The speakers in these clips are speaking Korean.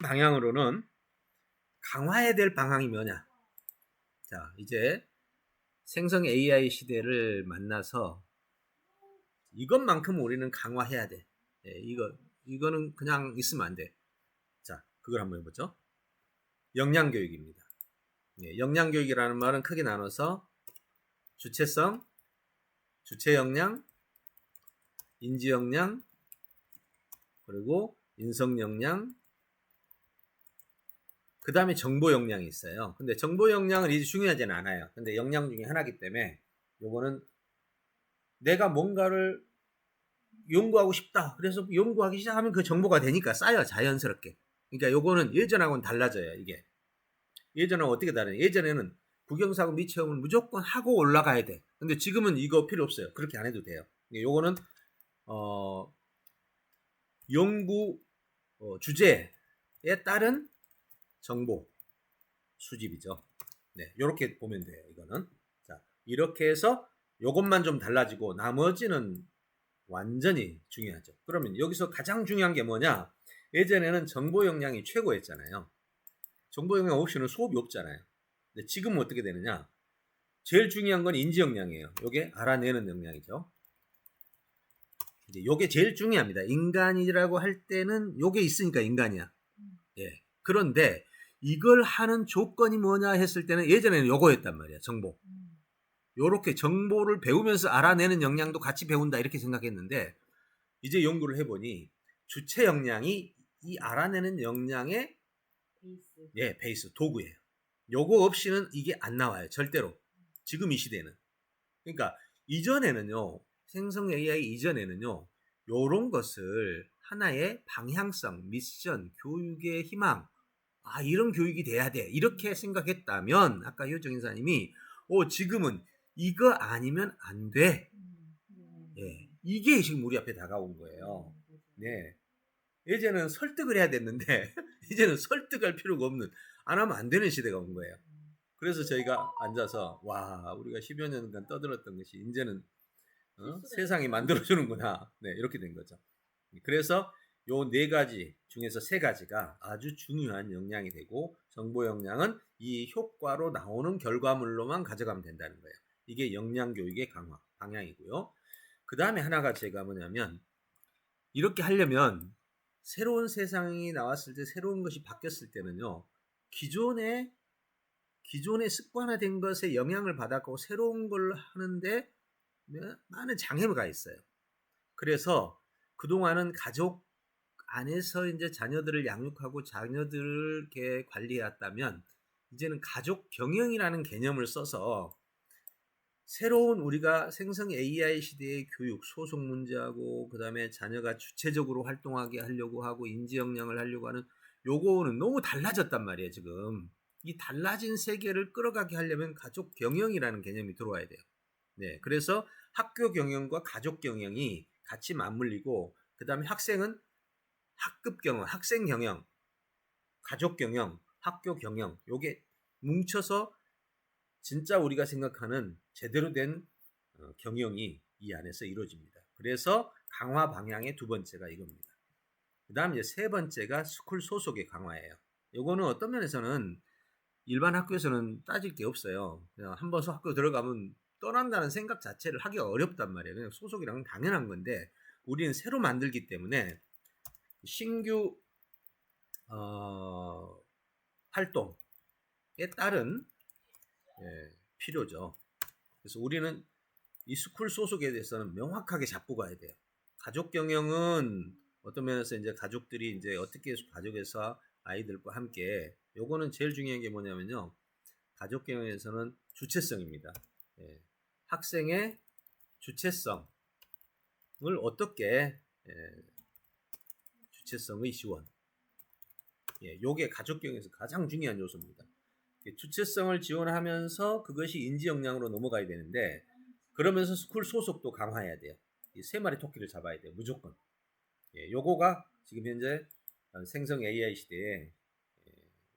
방향으로는 강화해야 될 방향이 뭐냐? 자, 이제 생성 AI 시대를 만나서 이것만큼 우리는 강화해야 돼. 예, 이거는 그냥 있으면 안 돼. 자, 그걸 한번 해보죠. 역량교육입니다. 예, 역량교육이라는 말은 크게 나눠서 주체성, 주체역량, 인지역량, 그리고 인성역량, 그 다음에 정보역량이 있어요. 근데 정보역량은 이제 중요하지는 않아요. 근데 역량 중에 하나이기 때문에 요거는 내가 뭔가를 연구하고 싶다. 그래서 연구하기 시작하면 그 정보가 되니까 쌓여 자연스럽게. 그러니까 요거는 예전하고는 달라져요. 이게 예전은 어떻게 다르냐? 예전에는 국영사고 미체험을 무조건 하고 올라가야 돼. 근데 지금은 이거 필요 없어요. 그렇게 안 해도 돼요. 요거는 연구 주제에 따른 정보 수집이죠. 네, 이렇게 보면 돼요. 이거는 자 이렇게 해서 요것만 좀 달라지고 나머지는 완전히 중요하죠. 그러면 여기서 가장 중요한 게 뭐냐? 예전에는 정보 역량이 최고였잖아요. 정보 역량 없이는 수업이 없잖아요. 근데 지금은 어떻게 되느냐? 제일 중요한 건 인지 역량이에요. 요게 알아내는 역량이죠. 이제 요게 제일 중요합니다. 인간이라고 할 때는 요게 있으니까 인간이야. 예. 그런데 이걸 하는 조건이 뭐냐 했을 때는 예전에는 요거였단 말이야. 정보. 요렇게 정보를 배우면서 알아내는 역량도 같이 배운다 이렇게 생각했는데 이제 연구를 해보니 주체 역량이 이 알아내는 역량의 베이스 도구예요. 요거 없이는 이게 안 나와요. 절대로. 지금 이 시대는. 그러니까 이전에는요. 생성 AI 이전에는요. 요런 것을 하나의 방향성, 미션, 교육의 희망 이런 교육이 돼야 돼. 이렇게 생각했다면 아까 효정 인사님이 지금은 이거 아니면 안 돼. 예, 이게 지금 우리 앞에 다가온 거예요. 네. 예전에는 설득을 해야 됐는데 이제는 설득할 필요가 없는 안 하면 안 되는 시대가 온 거예요. 그래서 저희가 앉아서 와 우리가 10여 년간 떠들었던 것이 이제는 세상이 만들어주는구나. 네, 이렇게 된 거죠. 그래서 요 네 가지 중에서 세 가지가 아주 중요한 역량이 되고 정보 역량은 이 효과로 나오는 결과물로만 가져가면 된다는 거예요. 이게 역량 교육의 강화 방향이고요. 그 다음에 하나가 제가 뭐냐면 이렇게 하려면 새로운 세상이 나왔을 때 새로운 것이 바뀌었을 때는요. 기존에 습관화된 것에 영향을 받았고 새로운 걸 하는데 많은 장애가 있어요. 그래서 그동안은 가족 안에서 이제 자녀들을 양육하고 자녀들을 이렇게 관리해왔다면 이제는 가족 경영이라는 개념을 써서 새로운 우리가 생성 AI 시대의 교육, 소속 문제하고 그다음에 자녀가 주체적으로 활동하게 하려고 하고 인지 역량을 하려고 하는 요거는 너무 달라졌단 말이에요, 지금. 이 달라진 세계를 끌어가게 하려면 가족 경영이라는 개념이 들어와야 돼요. 네, 그래서 학교 경영과 가족 경영이 같이 맞물리고 그다음에 학생은 학급 경영, 학생 경영, 가족 경영, 학교 경영 요게 뭉쳐서 진짜 우리가 생각하는 제대로 된 경영이 이 안에서 이루어집니다. 그래서 강화 방향의 두 번째가 이겁니다. 그 다음 이제 세 번째가 스쿨 소속의 강화예요. 요거는 어떤 면에서는 일반 학교에서는 따질 게 없어요. 그냥 한번 학교 들어가면 떠난다는 생각 자체를 하기 어렵단 말이에요. 그냥 소속이랑은 당연한 건데 우리는 새로 만들기 때문에 신규 활동에 따른 필요죠. 그래서 우리는 이 스쿨 소속에 대해서는 명확하게 잡고 가야 돼요. 가족 경영은 어떤 면에서 이제 가족들이 이제 어떻게 가족에서 아이들과 함께 요거는 제일 중요한 게 뭐냐면요. 가족 경영에서는 주체성입니다. 학생의 주체성을 어떻게 주체성의 지원 요게 가족 경영에서 가장 중요한 요소입니다. 주체성을 지원하면서 그것이 인지 역량으로 넘어가야 되는데 그러면서 스쿨 소속도 강화해야 돼요. 이 세 마리 토끼를 잡아야 돼요. 무조건. 요거가 지금 현재 생성 AI 시대에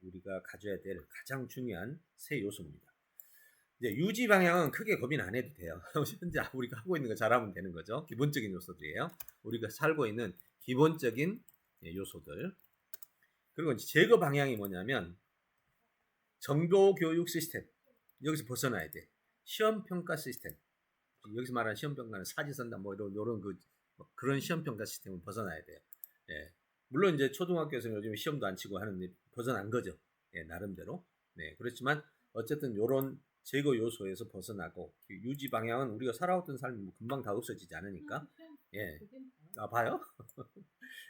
우리가 가져야 될 가장 중요한 세 요소입니다. 이제 유지 방향은 크게 고민 안 해도 돼요. 현재 우리가 하고 있는 거 잘하면 되는 거죠. 기본적인 요소들이에요. 우리가 살고 있는 기본적인 요소들. 그리고 이제 제거 방향이 뭐냐면 정보 교육 시스템 여기서 벗어나야 돼. 시험 평가 시스템 여기서 말하는 시험 평가는 사지선다 뭐 이런 그런 시험 평가 시스템을 벗어나야 돼요. 예. 물론 이제 초등학교에서는 요즘 시험도 안 치고 하는데 벗어난 거죠. 예, 나름대로. 네, 그렇지만 어쨌든 요런 제거 요소에서 벗어나고 유지 방향은 우리가 살아왔던 삶이 뭐 금방 다 없어지지 않으니까. 예. 아, 봐요?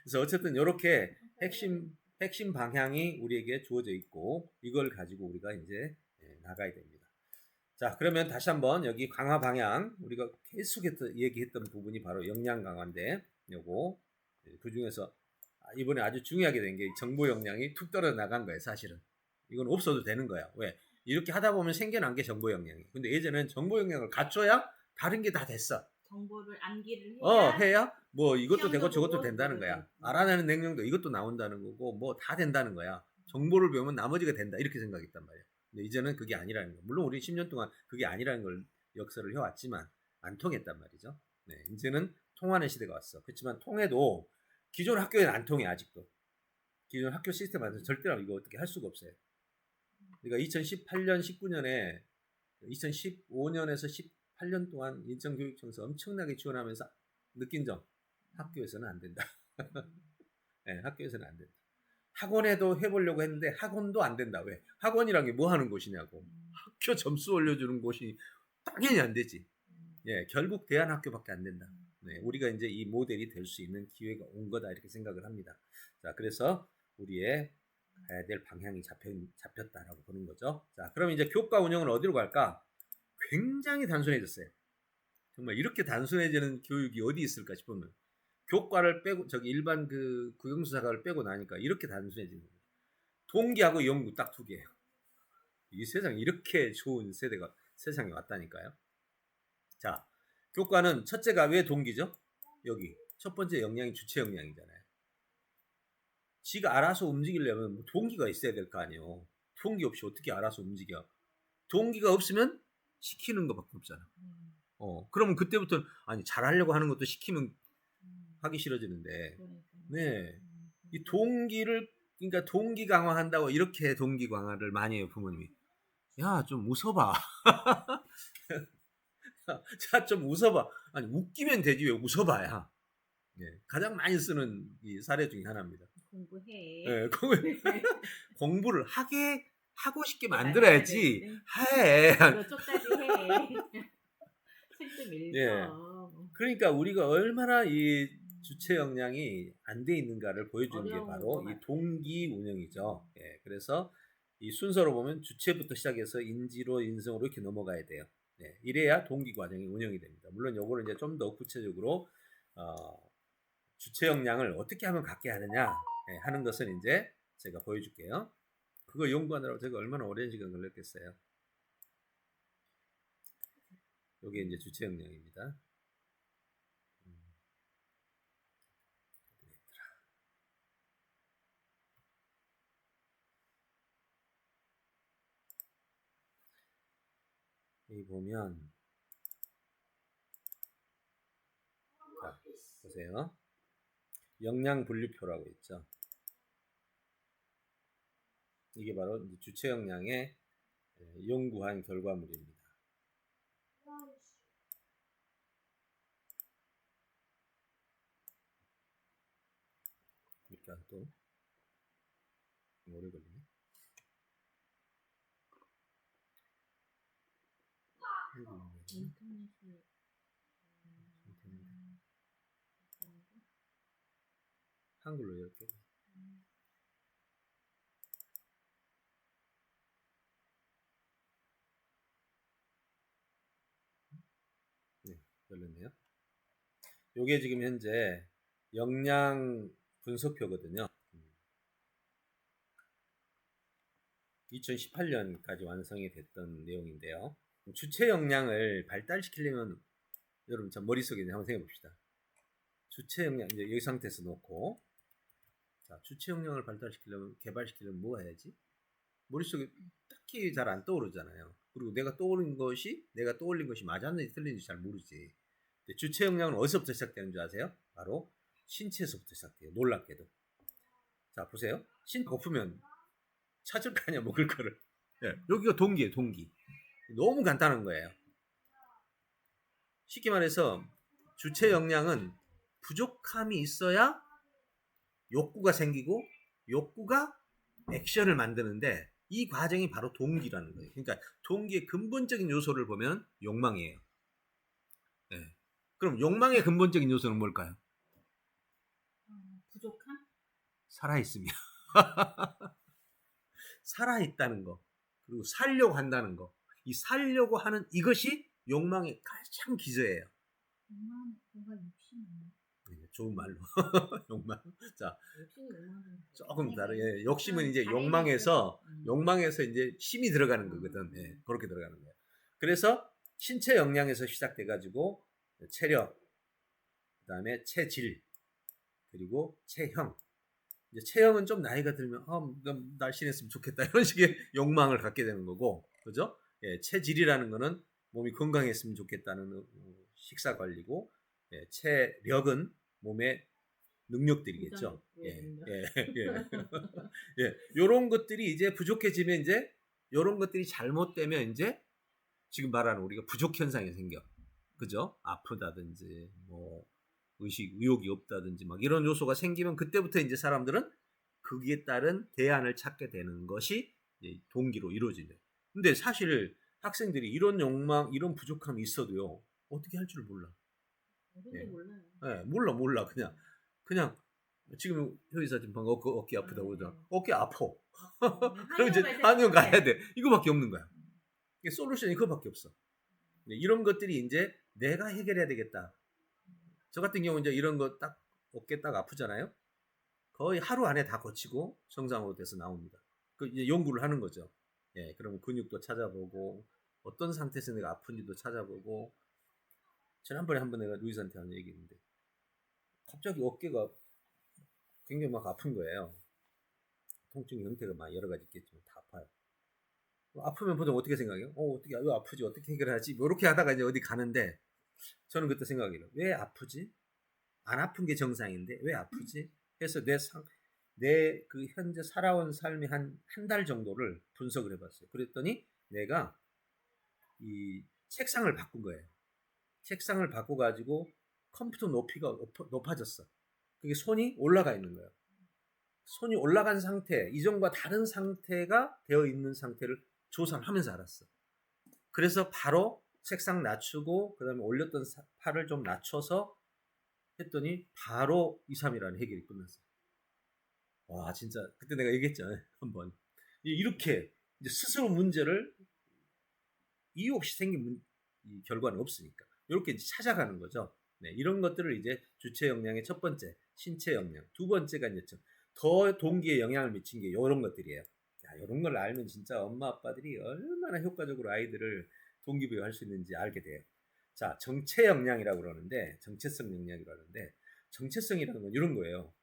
그래서 어쨌든 이렇게 핵심 방향이 우리에게 주어져 있고 이걸 가지고 우리가 이제 나가야 됩니다. 자, 그러면 다시 한번 여기 강화 방향 우리가 계속 얘기했던 부분이 바로 역량 강화인데 요거 그 중에서 이번에 아주 중요하게 된 게 정보 역량이 툭 떨어져 나간 거예요. 사실은 이건 없어도 되는 거야. 왜? 이렇게 하다 보면 생겨난 게 정보 역량이. 근데 예전에는 정보 역량을 갖춰야 다른 게 다 됐어. 정보를 암기를 해야 뭐 이것도 되고 시험도 저것도 보고 된다는 그거를 거야. 알아내는 능력도 이것도 나온다는 거고 뭐 다 된다는 거야. 정보를 배우면 나머지가 된다 이렇게 생각했단 말이야. 근데 이제는 그게 아니라는 거. 물론 우리 10년 동안 그게 아니라는 걸 역사를 해왔지만 안 통했단 말이죠. 네, 이제는 통하는 시대가 왔어. 그렇지만 통해도 기존 학교에는 안 통해 아직도. 기존 학교 시스템 안에서 절대로 이거 어떻게 할 수가 없어요. 그러니까 2018년, 19년에 2015년에서 18년 동안 인천교육청에서 엄청나게 지원하면서 느낀 점 학교에서는 안 된다. 네, 학교에서는 안 된다. 학원에도 해보려고 했는데 학원도 안 된다. 왜? 학원이란 게 뭐 하는 곳이냐고. 학교 점수 올려주는 곳이 당연히 안 되지. 예, 결국 대안학교밖에 안 된다. 네, 우리가 이제 이 모델이 될 수 있는 기회가 온 거다 이렇게 생각을 합니다. 자, 그래서 우리의 가야 될 방향이 잡혔다라고 보는 거죠. 자, 그럼 이제 교과 운영은 어디로 갈까? 굉장히 단순해졌어요. 정말 이렇게 단순해지는 교육이 어디 있을까 싶으면 교과를 빼고 저기 일반 그 국영수사과를 빼고 나니까 이렇게 단순해지는 거예요. 동기하고 연구 딱 두 개예요. 이 세상 이렇게 좋은 세대가 세상에 왔다니까요. 자, 교과는 첫째가 왜 동기죠? 여기 첫 번째 역량이 주체 역량이잖아요. 지가 알아서 움직이려면 뭐 동기가 있어야 될 거 아니에요. 동기 없이 어떻게 알아서 움직여? 동기가 없으면 시키는 것밖에 없잖아. 그러면 그때부터 아니 잘하려고 하는 것도 시키면 하기 싫어지는데. 네. 이 동기를 그러니까 동기 강화한다고 이렇게 동기 강화를 많이 해요, 부모님이. 야, 좀 웃어봐. 자, 좀 웃어봐. 아니, 웃기면 되지 왜 웃어봐야. 네, 가장 많이 쓰는 이 사례 중에 하나입니다. 공부해. 네, 공부를 하고 싶게 만들어야지. 해. 너쪽까지 해. 책좀 읽어. 예. 그러니까 우리가 얼마나 이 주체 역량이 안 돼 있는가를 보여주는 게 바로 이 동기 운영이죠. 예, 그래서 이 순서로 보면 주체부터 시작해서 인지로 인성으로 이렇게 넘어가야 돼요. 네, 이래야 동기 과정이 운영이 됩니다. 물론 요거를 이제 좀 더 구체적으로 주체 역량을 어떻게 하면 갖게 하느냐 하는 것은 이제 제가 보여줄게요. 그거 연구하느라고 제가 얼마나 오랜 시간 걸렸겠어요. 요게 이제 주체 역량입니다. 여기 보면 자, 보세요. 역량 분류표라고 있죠. 이게 바로 주체 역량의 연구한 결과물입니다. 그러니까 또 오래 걸리네. 한글로 이렇게. 네, 열렸네요. 요게 지금 현재 역량 분석표거든요. 2018년까지 완성이 됐던 내용인데요. 주체 역량을 발달시키려면 여러분 참 머릿속에 한번 생각해 봅시다. 주체 역량 이제 여기 상태에서 놓고 자, 주체 역량을 발달시키려면 개발시키려면 뭐 해야지? 머릿속에 딱히 잘 안 떠오르잖아요. 그리고 내가 떠올린 것이 맞았는지 틀린지 잘 모르지. 주체 역량은 어디서부터 시작되는 줄 아세요? 바로 신체에서부터 시작돼요. 놀랍게도. 자 보세요. 신 고프면 찾을 거 아니야 먹을 거를. 예, 여기가 동기예요. 동기. 너무 간단한 거예요. 쉽게 말해서 주체 역량은 부족함이 있어야 욕구가 생기고 욕구가 액션을 만드는데 이 과정이 바로 동기라는 거예요. 그러니까 동기의 근본적인 요소를 보면 욕망이에요. 예. 그럼 욕망의 근본적인 요소는 뭘까요? 부족함? 살아있으면. 살아있다는 거. 그리고 살려고 한다는 거. 이 살려고 하는 이것이 욕망의 가장 기저예요. 뭔가 욕심이네. 좋은 말로. 욕망. 자, 욕심이 욕망은 조금 다르게. 욕심은 이제 욕망에서 이제 힘이 들어가는 거거든. 예, 그렇게 들어가는 거예요. 그래서 신체 역량에서 시작돼가지고 체력, 그다음에 체질, 그리고 체형. 이제 체형은 좀 나이가 들면 날씬했으면 좋겠다 이런 식의 욕망을 갖게 되는 거고, 그죠? 예, 체질이라는 거는 몸이 건강했으면 좋겠다는 식사 관리고, 예, 체력은 몸의 능력들이겠죠. 예, 예, 예. 예, 요런 것들이 이제 부족해지면 이제 요런 것들이 잘못되면 이제 지금 말하는 우리가 부족 현상이 생겨. 그죠? 아프다든지 뭐 의욕이 없다든지 막 이런 요소가 생기면 그때부터 이제 사람들은 거기에 따른 대안을 찾게 되는 것이 이제 동기로 이루어진다. 근데 사실 학생들이 이런 욕망, 이런 부족함이 있어도요 어떻게 할 줄 몰라. 예. 몰라요. 예, 몰라. 그냥 지금 효의사 지금 방금 어깨 아프다고 그러잖아. 어깨 아파. 그럼 이제 한의원 가야 돼. 이거밖에 없는 거야. 솔루션이 그거밖에 없어. 이런 것들이 이제 내가 해결해야 되겠다. 저 같은 경우 이제 이런 거 딱 어깨 딱 아프잖아요. 거의 하루 안에 다 고치고 정상으로 돼서 나옵니다. 그 이제 연구를 하는 거죠. 예, 그러면 근육도 찾아보고 어떤 상태에서 내가 아픈지도 찾아보고. 지난번에 한번 내가 루이스한테 한 얘기 있는데 갑자기 어깨가 굉장히 막 아픈 거예요. 통증 형태가 막 여러 가지 있겠지만 다 아파요. 아프면 보통 어떻게 생각해요? 어떻게 왜 아프지? 어떻게 해결하지? 뭐 이렇게 하다가 이제 어디 가는데 저는 그때 생각해요. 왜 아프지? 안 아픈 게 정상인데 왜 아프지? 그래서 내 그 현재 살아온 삶의 한 달 정도를 분석을 해봤어요. 그랬더니 내가 이 책상을 바꾼 거예요. 책상을 바꿔가지고 컴퓨터 높이가 높아졌어. 그게 손이 올라가 있는 거예요. 손이 올라간 상태, 이전과 다른 상태가 되어 있는 상태를 조사를 하면서 알았어. 그래서 바로 책상 낮추고 그 다음에 올렸던 팔을 좀 낮춰서 했더니 바로 2, 3일안에 해결이 끝났어요. 와 진짜 그때 내가 얘기했잖아요. 한번 이렇게 이제 스스로 문제를 이유 없이 생긴 이 결과는 없으니까 이렇게 이제 찾아가는 거죠. 네, 이런 것들을 이제 주체 역량의 첫 번째 신체 역량, 두 번째가 이제 더 동기에 영향을 미친 게 이런 것들이에요. 야, 이런 걸 알면 진짜 엄마 아빠들이 얼마나 효과적으로 아이들을 동기부여할 수 있는지 알게 돼요. 자, 정체 역량이라고 그러는데 정체성 역량이라고 하는데 정체성이라는 건 이런 거예요.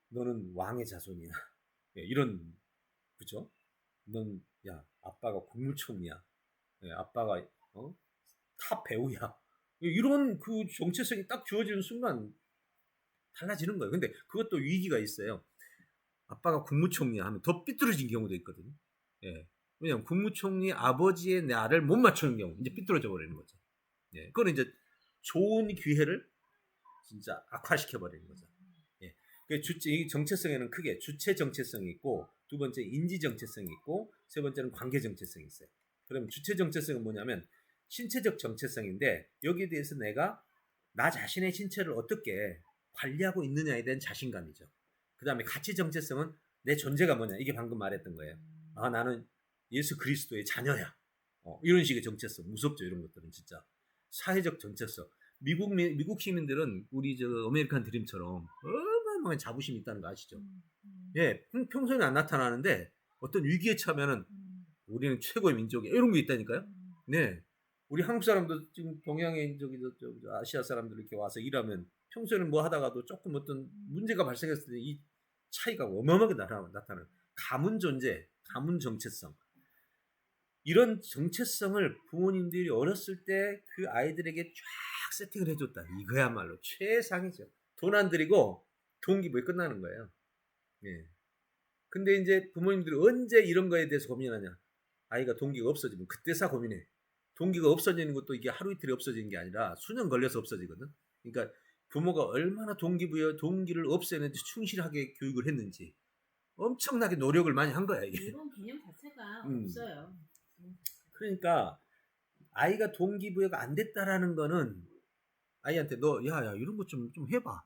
너는 왕의 자손이야. 예, 이런 그죠? 넌 야 아빠가 국무총리야. 예, 아빠가 탑 배우야. 이런 그 정체성이 딱 주어지는 순간 달라지는 거예요. 근데 그것도 위기가 있어요. 아빠가 국무총리야 하면 더 삐뚤어진 경우도 있거든요. 예. 왜냐면 국무총리 아버지의 나를 못 맞추는 경우 이제 삐뚤어져 버리는 거죠. 예. 그거는 이제 좋은 기회를 진짜 악화시켜 버리는 거죠. 예. 그 이 정체성에는 크게 주체 정체성이 있고 두 번째 인지 정체성이 있고 세 번째는 관계 정체성이 있어요. 그럼 주체 정체성은 뭐냐면 신체적 정체성인데 여기에 대해서 내가 나 자신의 신체를 어떻게 관리하고 있느냐에 대한 자신감이죠. 그 다음에 가치 정체성은 내 존재가 뭐냐 이게 방금 말했던 거예요. 아 나는 예수 그리스도의 자녀야. 이런 식의 정체성 무섭죠. 이런 것들은 진짜 사회적 정체성. 미국 시민들은 우리 저 아메리칸 드림처럼 어마어마한 자부심이 있다는 거 아시죠? 예, 평소에는 안 나타나는데 어떤 위기에 처하면은 우리는 최고의 민족이야 이런 게 있다니까요. 네, 우리 한국 사람도 지금 동양의 저 아시아 사람들 이렇게 와서 일하면 평소에는 뭐 하다가도 조금 어떤 문제가 발생했을 때 이 차이가 어마어마하게 나타나는 가문 존재, 가문 정체성. 이런 정체성을 부모님들이 어렸을 때 그 아이들에게 쫙 세팅을 해줬다. 이거야말로 최상이죠. 돈 안 들이고 동기부여 끝나는 거예요. 예. 근데 이제 부모님들이 언제 이런 거에 대해서 고민하냐? 아이가 동기가 없어지면 그때서 고민해. 동기가 없어지는 것도 이게 하루 이틀이 없어지는 게 아니라 수년 걸려서 없어지거든. 그러니까 부모가 얼마나 동기부여, 동기를 없애는지 충실하게 교육을 했는지 엄청나게 노력을 많이 한 거야 이게. 이런 개념 자체가 음. 없어요. 그러니까 아이가 동기부여가 안 됐다라는 거는 아이한테 너 야야 이런 것 좀 해봐.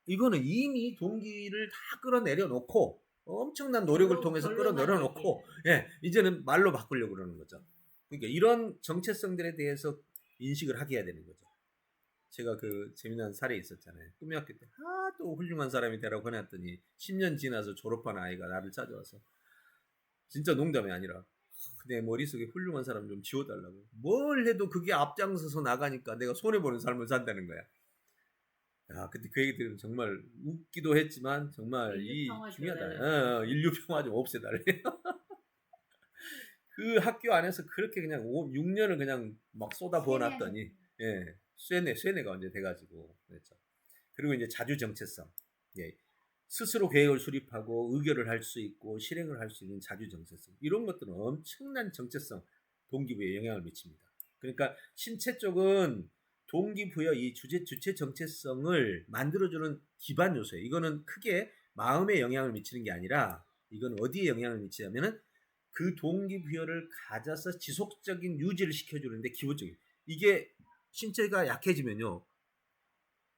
이거는 이미 동기를 다 끌어내려 놓고 엄청난 노력을 통해서 끌어내려 놓고 예 이제는 말로 바꾸려고 그러는 거죠. 그러니까 이런 정체성들에 대해서 인식을 하게 해야 되는 거죠. 제가 그 재미난 사례 있었잖아요. 꿈의 학교 때 또 훌륭한 사람이 되라고 해놨더니 10년 지나서 졸업한 아이가 나를 찾아와서 진짜 농담이 아니라 내 머릿속에 훌륭한 사람 좀 지워달라고. 뭘 해도 그게 앞장서서 나가니까 내가 손해보는 삶을 산다는 거야. 야, 그때 그 얘기 들으면 정말 웃기도 했지만 정말 이 중요하다. 인류 평화 좀 없애달래. 그 학교 안에서 그렇게 그냥 6년을 그냥 막 쏟아 부어놨더니 예, 쇠뇌가 언제 돼가지고 그랬죠. 그리고 이제 자주 정체성. 예, 스스로 계획을 수립하고 의결을 할 수 있고 실행을 할 수 있는 자주 정체성. 이런 것들은 엄청난 정체성, 동기부여에 영향을 미칩니다. 그러니까 신체 쪽은 동기부여 이 주체 정체성을 만들어주는 기반 요소예요. 이거는 크게 마음에 영향을 미치는 게 아니라 이건 어디에 영향을 미치냐면은 그 동기부여를 가져서 지속적인 유지를 시켜주는데 기본적인 이게 신체가 약해지면요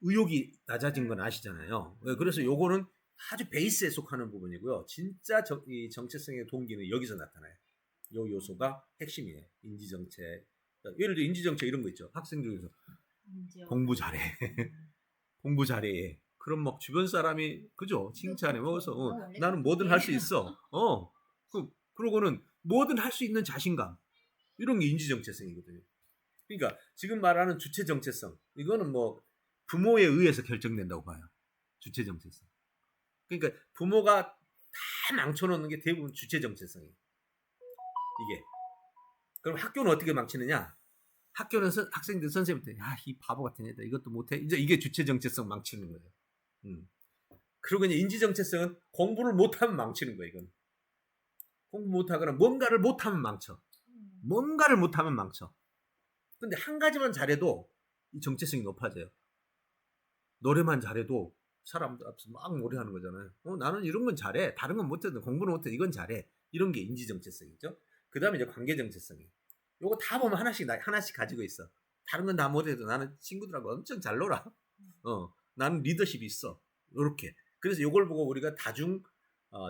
의욕이 낮아진 건 아시잖아요. 그래서 요거는 아주 베이스에 속하는 부분이고요. 진짜 이 정체성의 동기는 여기서 나타나요. 요 요소가 핵심이에요. 인지정체. 예를 들어 인지정체 이런 거 있죠. 학생들 중에서 공부 잘해. 공부 잘해. 그럼 막 주변 사람이 그죠? 칭찬해 먹어서 나는 뭐든 할 수 있어. 그러고는 뭐든 할 수 있는 자신감. 이런 게 인지정체성이거든요. 그러니까 지금 말하는 주체 정체성. 이거는 뭐 부모에 의해서 결정된다고 봐요. 주체 정체성. 그러니까 부모가 다 망쳐놓는 게 대부분 주체 정체성이에요. 이게. 그럼 학교는 어떻게 망치느냐? 학교는 학생들 선생님한테 이 바보 같은 애다 이것도 못해. 이제 이게 주체 정체성 망치는 거예요. 그리고 이제 인지 정체성은 공부를 못하면 망치는 거예요. 이건 공부 못하거나 뭔가를 못하면 망쳐. 뭔가를 못하면 망쳐. 근데 한 가지만 잘해도 이 정체성이 높아져요. 노래만 잘해도 사람들 앞에서 막 노래하는 거잖아요. 나는 이런 건 잘해. 다른 건 못해도 공부는 못해도 이건 잘해. 이런 게 인지 정체성이죠. 그 다음에 이제 관계 정체성이. 요거 다 보면 하나씩 가지고 있어. 다른 건 다 못해도 나는 친구들하고 엄청 잘 놀아. 나는 리더십이 있어. 요렇게. 그래서 요걸 보고 우리가 다중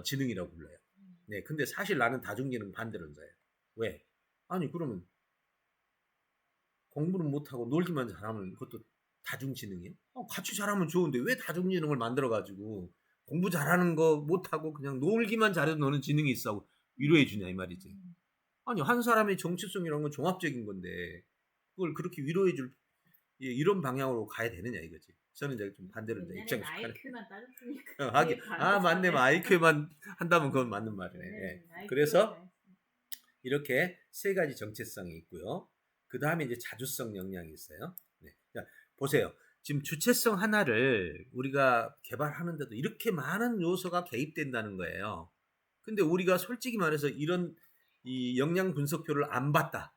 지능이라고 불러요. 네, 근데 사실 나는 다중 지능 반대론자예요. 왜? 아니 그러면 공부는 못하고 놀기만 잘하면 그것도 다중지능이에요? 같이 잘하면 좋은데 왜 다중지능을 만들어가지고 공부 잘하는 거 못하고 그냥 놀기만 잘해도 너는 지능이 있어 위로해 주냐 이 말이지. 아니 한 사람의 정체성이라는 건 종합적인 건데 그걸 그렇게 위로해 줄 이런 방향으로 가야 되느냐 이거지. 저는 이제 좀 반대로 입장이 IQ만 따졌으니까. 맞네. IQ만 한다면 그건 맞는 말이네. 네, 그래서 이렇게 세 가지 정체성이 있고요. 그 다음에 이제 자주성 역량이 있어요. 네. 자, 보세요. 지금 주체성 하나를 우리가 개발하는데도 이렇게 많은 요소가 개입된다는 거예요. 근데 우리가 솔직히 말해서 이런 이 역량 분석표를 안 봤다.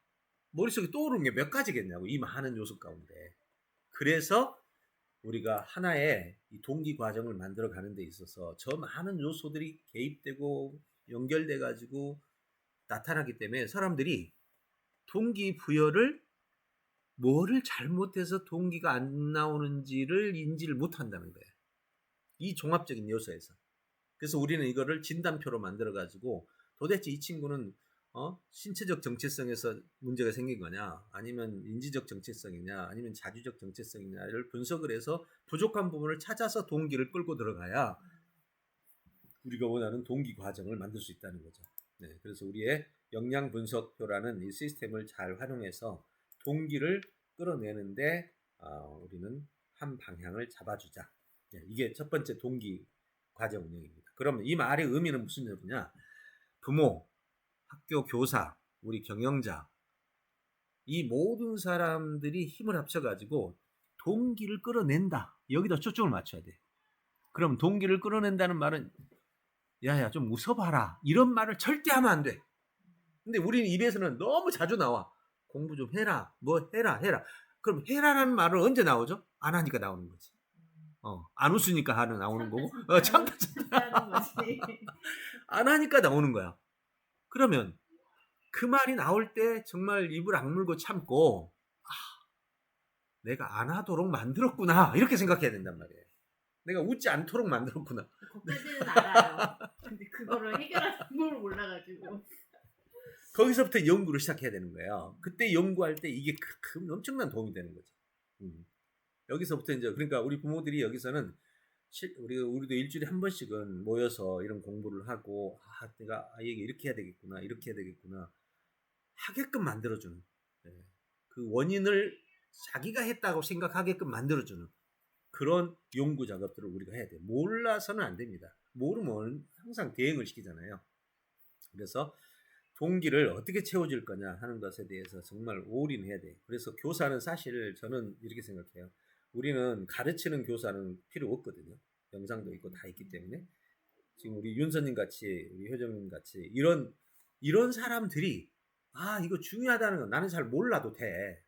머릿속에 떠오르는 게 몇 가지겠냐고. 이 많은 요소 가운데. 그래서 우리가 하나의 이 동기 과정을 만들어 가는 데 있어서 저 많은 요소들이 개입되고 연결돼 가지고 나타나기 때문에 사람들이 동기부여를 뭐를 잘못해서 동기가 안 나오는지를 인지를 못한다는 거예요. 이 종합적인 요소에서. 그래서 우리는 이거를 진단표로 만들어가지고 도대체 이 친구는 신체적 정체성에서 문제가 생긴 거냐 아니면 인지적 정체성이냐 아니면 자주적 정체성이냐를 분석을 해서 부족한 부분을 찾아서 동기를 끌고 들어가야 우리가 원하는 동기 과정을 만들 수 있다는 거죠. 네, 그래서 우리의 역량 분석표라는 이 시스템을 잘 활용해서 동기를 끌어내는데 우리는 한 방향을 잡아주자. 네, 이게 첫 번째 동기 과정 운영입니다. 그러면 이 말의 의미는 무슨 소리냐? 부모, 학교 교사, 우리 경영자 이 모든 사람들이 힘을 합쳐가지고 동기를 끌어낸다. 여기다 초점을 맞춰야 돼. 그럼 동기를 끌어낸다는 말은 야야 좀 웃어봐라 이런 말을 절대 하면 안 돼. 근데 우리는 입에서는 너무 자주 나와. 공부 좀 해라. 뭐 해라. 그럼 해라라는 말은 언제 나오죠? 안 하니까 나오는 거지. 안 웃으니까 나오는 거고. 참다. 하는 거지. 안 하니까 나오는 거야. 그러면 그 말이 나올 때 정말 입을 악물고 참고 내가 안 하도록 만들었구나 이렇게 생각해야 된단 말이에요. 내가 웃지 않도록 만들었구나. 그때는 알아요. 근데 그거를 해결할 방법을 몰라가지고. 거기서부터 연구를 시작해야 되는 거예요. 그때 연구할 때 이게 엄청난 도움이 되는 거죠. 여기서부터 이제 그러니까 우리 부모들이 여기서는 우리도 일주일에 한 번씩은 모여서 이런 공부를 하고 내가 아이에게 이렇게 해야 되겠구나 하게끔 만들어주는 그 원인을 자기가 했다고 생각하게끔 만들어주는 그런 연구 작업들을 우리가 해야 돼요. 몰라서는 안 됩니다. 모르면 항상 대응을 시키잖아요. 그래서 동기를 어떻게 채워줄 거냐 하는 것에 대해서 정말 올인해야 돼요. 그래서 교사는 사실 저는 이렇게 생각해요. 우리는 가르치는 교사는 필요 없거든요. 영상도 있고 다 있기 때문에 지금 우리 윤서님 같이 우리 효정님 같이 이런 사람들이 이거 중요하다는 건 나는 잘 몰라도 돼.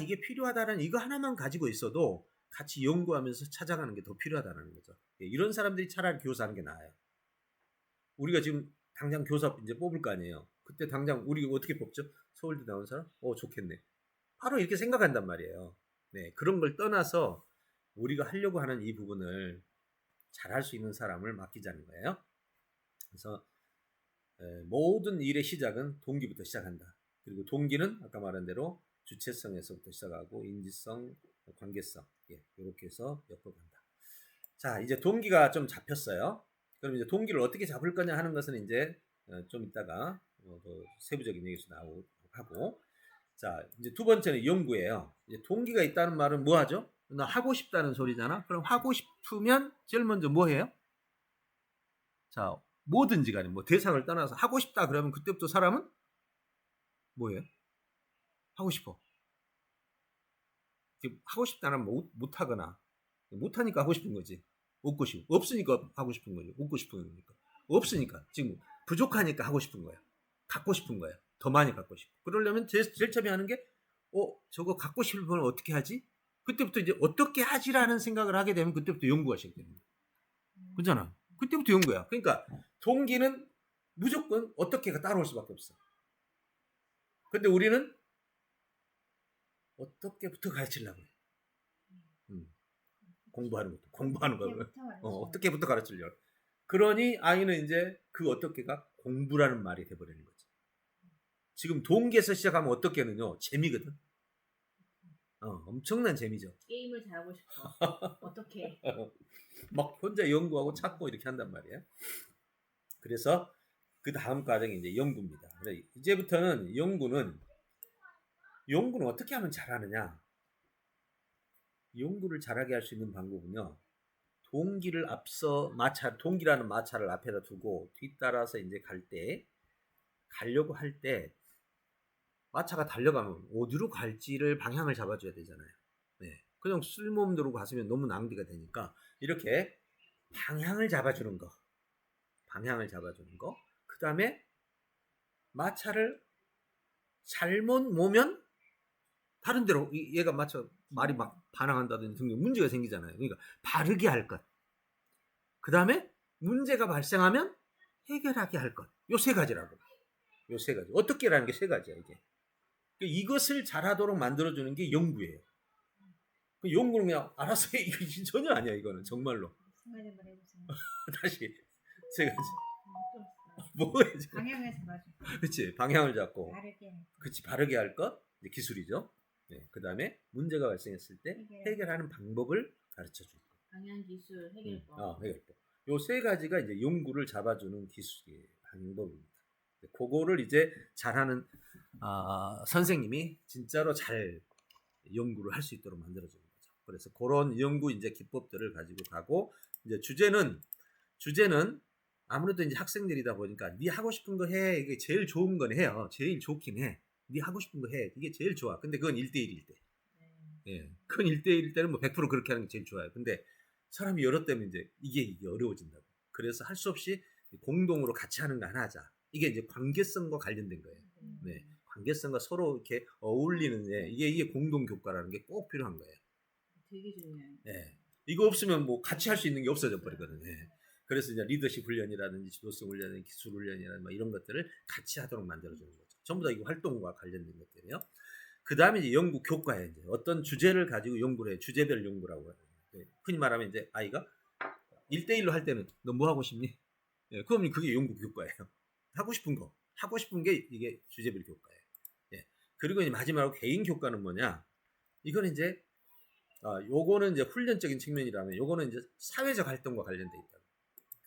이게 필요하다는 이거 하나만 가지고 있어도 같이 연구하면서 찾아가는 게 더 필요하다는 거죠. 이런 사람들이 차라리 교사하는 게 나아요. 우리가 지금 당장 교사 이제 뽑을 거 아니에요. 그때 당장 우리 어떻게 뽑죠? 서울대 나온 사람? 좋겠네. 바로 이렇게 생각한단 말이에요. 네, 그런 걸 떠나서 우리가 하려고 하는 이 부분을 잘할 수 있는 사람을 맡기자는 거예요. 그래서 모든 일의 시작은 동기부터 시작한다. 그리고 동기는 아까 말한 대로 주체성에서부터 시작하고 인지성, 관계성 이렇게 해서 엮어간다. 자, 이제 동기가 좀 잡혔어요. 그럼 이제 동기를 어떻게 잡을 거냐 하는 것은 이제 좀 이따가 더 세부적인 얘기에서 나오고 자, 이제 두 번째는 연구예요. 이제 동기가 있다는 말은 뭐 하죠? 나 하고 싶다는 소리잖아. 그럼 하고 싶으면 제일 먼저 뭐 해요? 자, 뭐든지 간에 뭐 대상을 떠나서 하고 싶다 그러면 그때부터 사람은 뭐예요? 하고 싶어. 하고 싶다는 못 하거나 못 하니까 하고 싶은 거지. 없으니까 하고 싶은 거지. 웃고 싶은 거니까. 없으니까 지금 부족하니까 하고 싶은 거야. 갖고 싶은 거야. 더 많이 갖고 싶어. 그러려면 제일 처음에 하는 게 저거 갖고 싶으면 어떻게 하지? 그때부터 이제 어떻게 하지라는 생각을 하게 되면 그때부터 연구가 시작됩니다. 그렇잖아. 그때부터 연구야. 그러니까 동기는 무조건 어떻게가 따라올 수밖에 없어. 근데 우리는 어떻게부터 가르치려고 해. 공부하는 거. 어떻게부터 가르치려고. 그러니 아이는 이제 그 어떻게가 공부라는 말이 돼버리는 거지. 지금 동기에서 시작하면 어떻게는요 재미거든. 엄청난 재미죠. 게임을 잘하고 싶어. 어떻게? 막 혼자 연구하고 찾고 이렇게 한단 말이에요. 그래서 그 다음 과정이 이제 연구입니다. 이제부터는 연구는 어떻게 하면 잘하느냐? 연구를 잘하게 할 수 있는 방법은요. 동기를 앞서 동기라는 마차를 앞에다 두고 뒤따라서 이제 가려고 할 때 마차가 달려가면 어디로 갈지를 방향을 잡아줘야 되잖아요. 네. 그냥 쓸모없는 데로 갔으면 너무 낭비가 되니까 이렇게 방향을 잡아주는 거. 그 다음에 마차를 잘못 모면 다른 데로 얘가 말이 막 반항한다든지 등등 문제가 생기잖아요. 그러니까 바르게 할 것. 그 다음에 문제가 발생하면 해결하게 할 것. 요 세 가지라고. 요 세 가지. 어떻게라는 게 세 가지야 이게. 이것을 잘하도록 만들어주는 게 연구예요. 그 연구는 그냥 알아서 해. 이거 전혀 아니야 이거는 정말로. 다시 세 가지. 뭐지? 방향을 잡아줘. 그렇지. 방향을 잡고. 바르게. 그렇지. 바르게 할 것. 이제 기술이죠. 네. 그 다음에 문제가 발생했을 때 해결하는 방법을 가르쳐 줄 것. 방향 기술 해결법. 해결법. 요 세 가지가 이제 연구를 잡아주는 기술의 방법입니다. 그거를 이제 잘하는 선생님이 진짜로 잘 연구를 할 수 있도록 만들어주는 거죠. 그래서 그런 연구 이제 기법들을 가지고 가고 이제 주제는 아무래도 이제 학생들이다 보니까 네 하고 싶은 거 해. 이게 제일 좋은 건 해요. 제일 좋긴 해. 네 하고 싶은 거 해. 이게 제일 좋아. 근데 그건 1대1일 때. 예. 그건 1대1일 때는 뭐 100% 그렇게 하는 게 제일 좋아요. 근데 사람이 여러 때면 이제 이게 어려워진다고. 그래서 할 수 없이 공동으로 같이 하는 거 하나 하자. 이게 이제 관계성과 관련된 거예요. 네, 관계성과 서로 이렇게 어울리는 이게 공동 교과라는 게 꼭 필요한 거예요. 되게 중요해요. 네, 이거 없으면 뭐 같이 할 수 있는 게 없어져 버리거든요. 네. 그래서 이제 리더십 훈련이라든지 지도성 훈련, 기술 훈련이라든지 뭐 이런 것들을 같이 하도록 만들어주는 거죠. 전부 다 이거 활동과 관련된 것들이에요. 그 다음에 이제 연구 교과에 이제 어떤 주제를 가지고 연구를 해요. 주제별 연구라고 해요. 네. 흔히 말하면 이제 아이가 1대1로 할 때는 너 뭐 하고 싶니? 예, 그러면 그게 연구 교과예요. 하고 싶은 게 이게 주제별 교과예요. 예. 그리고 이제 마지막으로 개인 교과는 뭐냐? 이건 이제 요거는 이제 훈련적인 측면이라면 요거는 이제 사회적 활동과 관련돼 있다.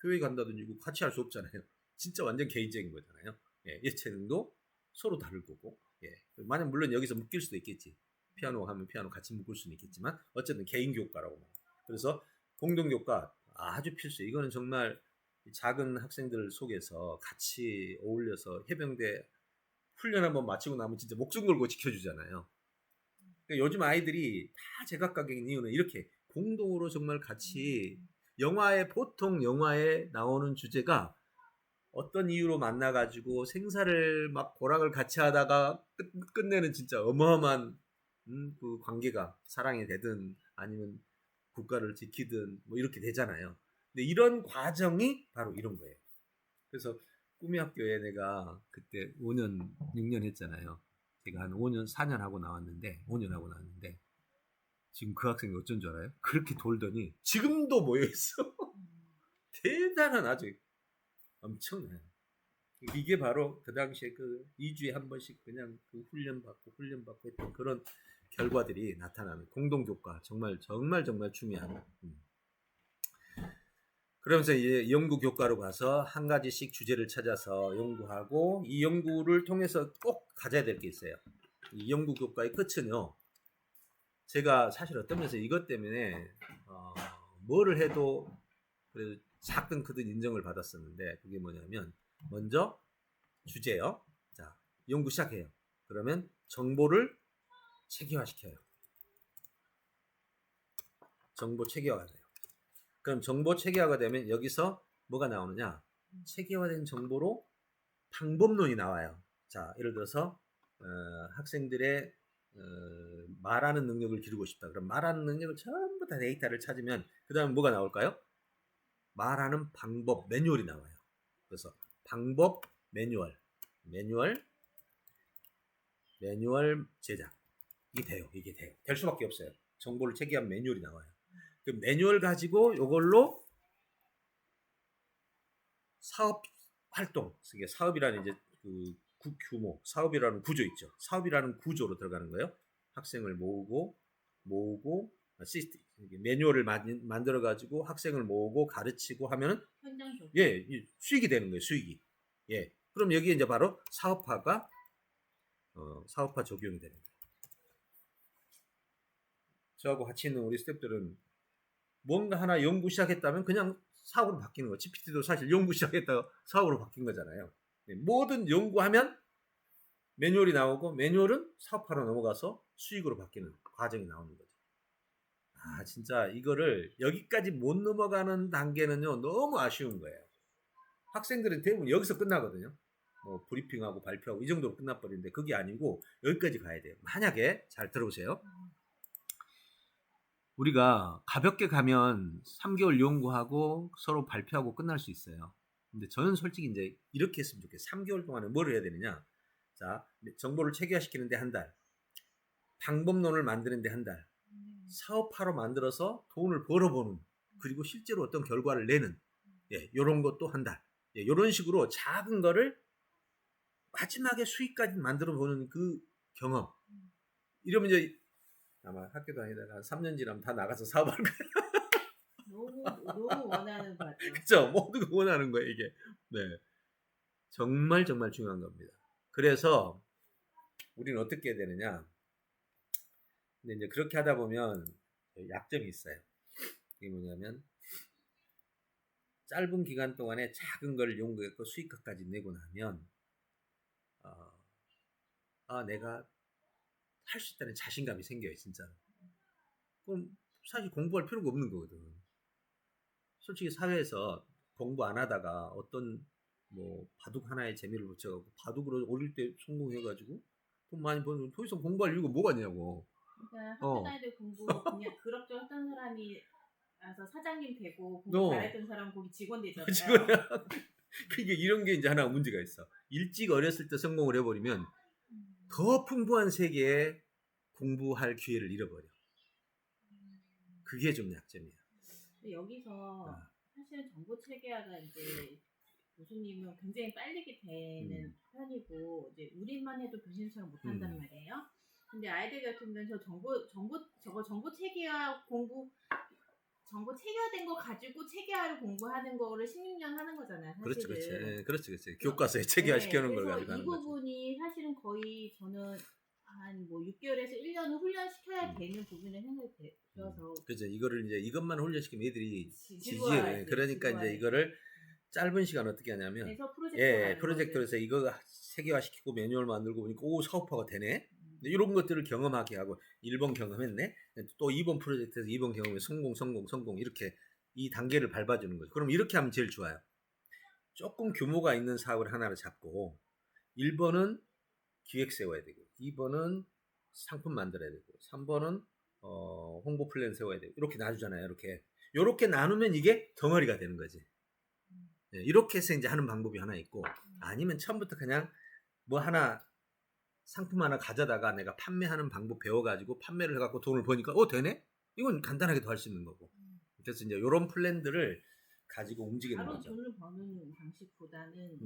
교회 간다든지 이거 같이 할 수 없잖아요. 진짜 완전 개인적인 거잖아요. 예, 예체능도 서로 다를 거고. 예. 만약 물론 여기서 묶일 수도 있겠지. 피아노 하면 피아노 같이 묶을 수는 있겠지만 어쨌든 개인 교과라고 말해요. 그래서 공동 교과 아주 필수. 이거는 정말 작은 학생들 속에서 같이 어울려서 해병대 훈련 한번 마치고 나면 진짜 목숨 걸고 지켜주잖아요. 그러니까 요즘 아이들이 다 제각각인 이유는 이렇게 공동으로 정말 같이 보통 영화에 나오는 주제가 어떤 이유로 만나가지고 생사를 막 고락을 같이 하다가 끝내는 진짜 어마어마한 그 관계가 사랑이 되든 아니면 국가를 지키든 뭐 이렇게 되잖아요. 근데 이런 과정이 바로 이런 거예요. 그래서 꿈의 학교에 내가 그때 5년, 6년 했잖아요. 제가 한 5년, 4년 하고 나왔는데 5년 하고 나왔는데 지금 그 학생이 어쩐 줄 알아요? 그렇게 돌더니 지금도 모여있어. 대단한 아주 엄청나요. 이게 바로 그 당시에 그 2주에 한 번씩 그냥 그 훈련받고 했던 그런 결과들이 나타나는 공동교과 정말 중요한. 그러면서 이제 연구 교과로 가서 한 가지씩 주제를 찾아서 연구하고 이 연구를 통해서 꼭 가져야 될 게 있어요. 이 연구 교과의 끝은요. 제가 사실 어떤 면에서 이것 때문에 뭐를 해도 그래도 작든 크든 인정을 받았었는데 그게 뭐냐면 먼저 주제요. 자, 연구 시작해요. 그러면 정보를 체계화시켜요. 정보 체계화가 돼요. 그럼 정보 체계화가 되면 여기서 뭐가 나오느냐? 체계화된 정보로 방법론이 나와요. 자, 예를 들어서 학생들의 말하는 능력을 기르고 싶다. 그럼 말하는 능력을 전부 다 데이터를 찾으면 그 다음에 뭐가 나올까요? 말하는 방법 매뉴얼이 나와요. 그래서 방법 매뉴얼 제작 이게 돼요. 될 수밖에 없어요. 정보를 체계한 매뉴얼이 나와요. 그 매뉴얼 가지고 이걸로 사업 활동, 이게 사업이라는 이제 그 규모, 사업이라는 구조 있죠. 사업이라는 구조로 들어가는 거예요. 학생을 모으고 시스템 매뉴얼을 만들어 가지고 학생을 모으고 가르치고 하면은 수익이 되는 거예요. 수익이. 예. 그럼 여기에 이제 바로 사업화 적용이 되는 거예요. 저하고 같이 있는 우리 스태프들은 뭔가 하나 연구 시작했다면 그냥 사업으로 바뀌는 거예요. GPT도 사실 연구 시작했다가 사업으로 바뀐 거잖아요. 네, 뭐든 연구하면 매뉴얼이 나오고 매뉴얼은 사업화로 넘어가서 수익으로 바뀌는 과정이 나오는 거죠. 진짜 이거를 여기까지 못 넘어가는 단계는요 너무 아쉬운 거예요. 학생들은 대부분 여기서 끝나거든요. 뭐 브리핑하고 발표하고 이 정도로 끝나버리는데 그게 아니고 여기까지 가야 돼요. 만약에 잘 들어보세요. 우리가 가볍게 가면 3개월 연구하고 서로 발표하고 끝날 수 있어요. 근데 저는 솔직히 이제 이렇게 했으면 좋겠어요. 3개월 동안에 뭘 해야 되느냐? 자, 정보를 체계화시키는데 한 달, 방법론을 만드는데 한 달, 사업화로 만들어서 돈을 벌어보는, 그리고 실제로 어떤 결과를 내는, 요런 것도 한 달. 요런 식으로 작은 거를 마지막에 수익까지 만들어 보는 그 경험. 이러면 이제 아마 학교 다니다가 한 3년 지나면 다 나가서 사업할 거예요. 너무 원하는 거 같죠. 그죠? 모두가 원하는 거예요, 이게. 네. 정말 중요한 겁니다. 그래서 우리는 어떻게 해야 되느냐? 근데 이제 그렇게 하다 보면 약점이 있어요. 이게 뭐냐면 짧은 기간 동안에 작은 걸 연구했고 수익화까지 내고 나면 내가 할 수 있다는 자신감이 생겨요, 진짜로. 그럼 사실 공부할 필요가 없는 거거든. 솔직히 사회에서 공부 안 하다가 어떤 뭐 바둑 하나에 재미를 붙여갖고 바둑으로 어릴 때 성공해가지고 돈 많이 버는 더 이상 공부할 이유가 뭐가 있냐고. 그러니까 학교 다닐 때 공부 그냥 그럭저럭 했던 사람이 와서 사장님 되고 공부 잘했던 사람 거기 직원 되잖아요. 직원이야. 그게 이런 게 이제 하나 문제가 있어. 일찍 어렸을 때 성공을 해버리면 더 풍부한 세계에 공부할 기회를 잃어버려. 그게 좀 약점이야. 여기서 사실은 정보 체계화가 이제 교수님은 굉장히 빨리 되는 편이고 이제 우리만 해도 교수님처럼 못한단 말이에요. 근데 아이들 같은 경우는 정보 체계화 정보 체계화된 거 가지고 체계화를 공부하는 거를 16년 하는 거잖아요. 사실은. 그렇지. 교과서에 체계화 시켜놓은 걸 가지고 하는 이 거지. 부분이 사실은 거의 저는 한 뭐 6개월에서 1년을 훈련시켜야 되는 부분을 생각이 들어서. 그죠. 이거를 이제 이것만 훈련시키면 애들이 지루해. 그러니까 이제 이거를 짧은 시간 어떻게 하냐면, 그래서 프로젝터에서 이거 체계화 시키고 매뉴얼 만들고 보니까 오 사업화가 되네. 이런 것들을 경험하게 하고 1번 경험했네. 또 2번 프로젝트에서 2번 경험에 성공 이렇게 이 단계를 밟아주는 거죠. 그럼 이렇게 하면 제일 좋아요. 조금 규모가 있는 사업을 하나를 잡고 1번은 기획 세워야 되고 2번은 상품 만들어야 되고 3번은 홍보 플랜 세워야 되고 이렇게 놔주잖아요. 이렇게 나누면 이게 덩어리가 되는 거지. 네, 이렇게 해서 이제 하는 방법이 하나 있고 아니면 처음부터 그냥 뭐 하나 상품 하나 가져다가 내가 판매하는 방법 배워가지고 판매를 해갖고 돈을 버니까 되네? 이건 간단하게 더 할 수 있는 거고. 그래서 이제 이런 플랜들을 가지고 움직이는 바로 거죠. 돈을 버는 방식보다는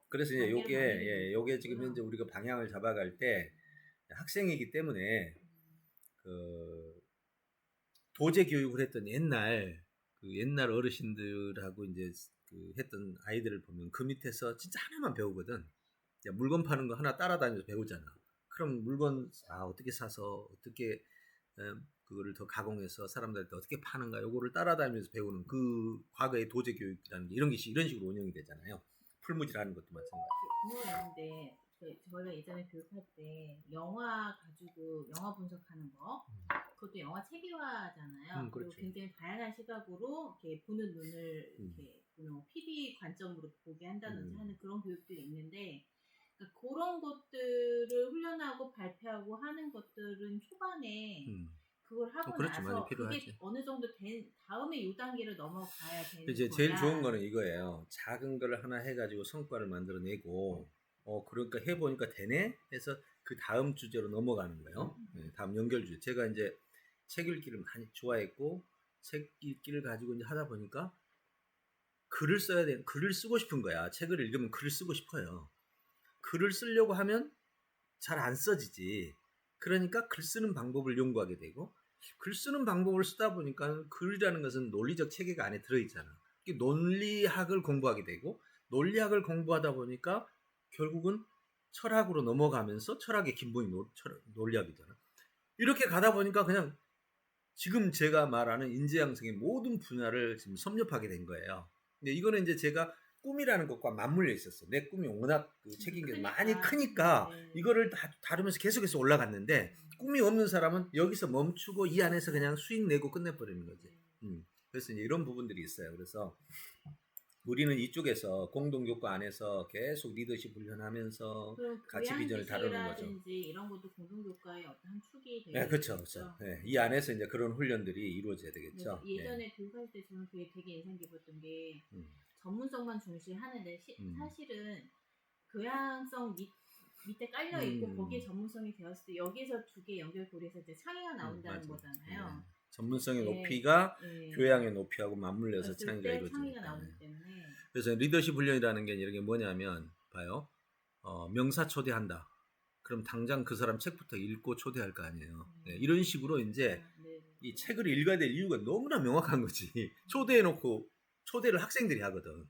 그래서 이제 요게 지금 현재 우리가 방향을 잡아갈 때 학생이기 때문에 그 도제 교육을 했던 옛날 어르신들하고 이제 그 했던 아이들을 보면 그 밑에서 진짜 하나만 배우거든. 물건 파는 거 하나 따라다니면서 배우잖아. 그럼 물건 어떻게 사서 어떻게 그거를 더 가공해서 사람들한테 어떻게 파는가 요거를 따라다니면서 배우는 그 과거의 도제 교육이라는 게 이런 식으로 운영이 되잖아요. 풀무질하는 것도 마찬가지고. 그런데 저희가 예전에 교육할 때 영화 가지고 영화 분석하는 거 그것도 영화 체계화잖아요. 그리고 그렇죠. 굉장히 다양한 시각으로 이렇게 보는 눈을 이렇게 보는 PD 관점으로 보게 한다든지 하는 그런 교육들이 있는데 그러니까 그런 것들을 훈련하고 발표하고 하는 것들은 초반에 그걸 하고 그렇죠. 나서 많이 필요하지. 그게 어느 정도 된 다음에 이 단계를 넘어가야 되는 이제 거야. 제일 좋은 거는 이거예요. 작은 걸 하나 해가지고 성과를 만들어내고 그러니까 해보니까 되네 해서 그 다음 주제로 넘어가는 거예요. 다음 연결 주제. 제가 이제 책 읽기를 많이 좋아했고 책 읽기를 가지고 이제 하다 보니까 글을 쓰고 싶은 거야. 책을 읽으면 글을 쓰고 싶어요. 글을 쓰려고 하면 잘 안 써지지. 그러니까 글 쓰는 방법을 연구하게 되고 글 쓰는 방법을 쓰다 보니까 글이라는 것은 논리적 체계가 안에 들어있잖아. 논리학을 공부하게 되고 논리학을 공부하다 보니까 결국은 철학으로 넘어가면서 철학의 기본이 논리학이잖아. 이렇게 가다 보니까 그냥 지금 제가 말하는 인재양성의 모든 분야를 지금 섭렵하게 된 거예요. 근데 이거는 이제 제가 꿈이라는 것과 맞물려 있었어. 내 꿈이 워낙 책인 게 많이 크니까 이거를 다루면서 계속해서 올라갔는데 꿈이 없는 사람은 여기서 멈추고 이 안에서 그냥 수익 내고 끝내버리는 거지. 그래서 이제 이런 부분들이 있어요. 그래서 우리는 이쪽에서 공동교과 안에서 계속 리더십 훈련하면서 가치 비전을 다루는 거죠. 이런 것도 공동교과의 어떤 한 축이 되겠죠. 네, 그렇죠. 이 안에서 이제 그런 훈련들이 이루어져야 되겠죠. 예전에 교육할 때 저는 그게 되게 인상 깊었던 게 전문성만 중시하는데 사실은 교양성 밑에 깔려 있고 거기에 전문성이 되었을 때 여기서 두 개 연결고리에서 이제 창의가 나온다는 거잖아요. 전문성의 높이가 교양의 높이하고 맞물려서 창의가 이루어지니까. 나오기 때문에. 그래서 리더십 훈련이라는 게 이게 뭐냐면 봐요. 명사 초대한다. 그럼 당장 그 사람 책부터 읽고 초대할 거 아니에요. 이런 식으로 이제 이 책을 읽어야 될 이유가 너무나 명확한 거지. 초대해놓고 초대를 학생들이 하거든.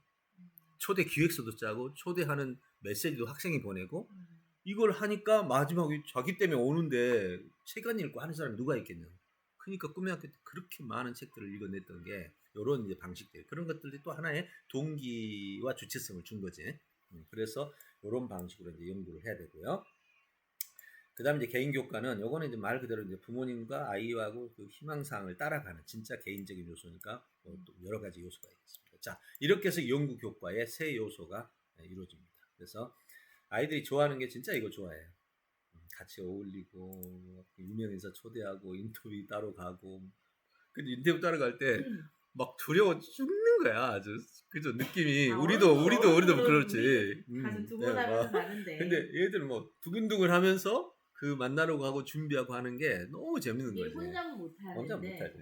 초대 기획서도 짜고 초대하는 메시지도 학생이 보내고 이걸 하니까 마지막에 자기 때문에 오는데 책 안 읽고 하는 사람이 누가 있겠냐. 그러니까 꿈의 학교 때 그렇게 많은 책들을 읽어냈던 게 이런 이제 방식들 그런 것들이 또 하나의 동기와 주체성을 준 거지. 그래서 이런 방식으로 이제 연구를 해야 되고요. 그다음 이제 개인 교과는 요거는 이제 말 그대로 이제 부모님과 아이하고 그 희망사항을 따라가는 진짜 개인적인 요소니까 또 여러 가지 요소가 있습니다. 자, 이렇게 해서 연구 교과의 세 요소가 이루어집니다. 그래서 아이들이 좋아하는 게 진짜 이거 좋아해요. 같이 어울리고 유명인사 초대하고 인터뷰 따로 가고. 근데 인터뷰 따로 갈 때 막 두려워 죽는 거야. 아주 그죠 느낌이. 아, 우리도 어른들은 그렇지. 가서 두고 네, 나면 막. 다른데. 근데 얘들 뭐 두근두근하면서 그 만나러 가고 준비하고 하는 게 너무 재밌는 이게 거지. 혼자는 못하는데. 혼자 못하지.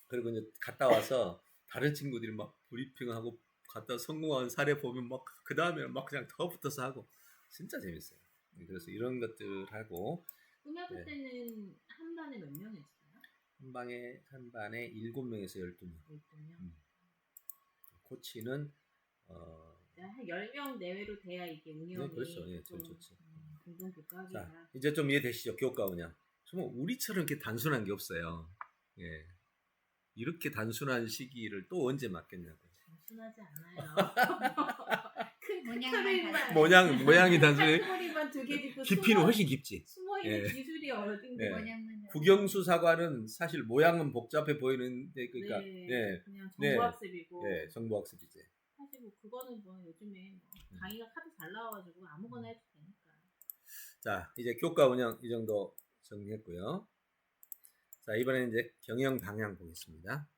그리고 이제 갔다 와서 다른 친구들이 막 브리핑하고 갔다 성공한 사례 보면 막 그 다음에 막 그냥 더 붙어서 하고 진짜 재밌어요. 그래서 이런 것들 하고 꿈이 아플 네. 때는 한 반에 몇 명이었어요? 한 반에 7명에서 12명. 12명. 코치는 한 10명 내외로 돼야 이게 운영이 네, 그렇죠. 예, 제일 좀, 좋지. 공동 자, 교과학이라. 이제 좀 이해되시죠? 교과 운영. 정말 우리처럼 이렇게 단순한 게 없어요. 예. 이렇게 단순한 시기를 또 언제 맞겠냐고. 단순하지 않아요. 큰 모양만 모양이 단순해. 카테고리만 두 개 짓고 깊이는 훨씬 깊지. 숨어있는 예. 기술이 어딘데. 예. 모양만 국영수 사과는 사실 모양은 복잡해 보이는데 그러니까 네, 예, 그냥 네. 정보학습이고. 예, 정보학습이지. 사실 뭐 그거는 뭐 요즘에 뭐 강의가 카드 잘 나와가지고 아무거나 해도 되니까. 자, 이제 교과 운영 이 정도 정리했고요. 자, 이번에는 이제 경영 방향 보겠습니다.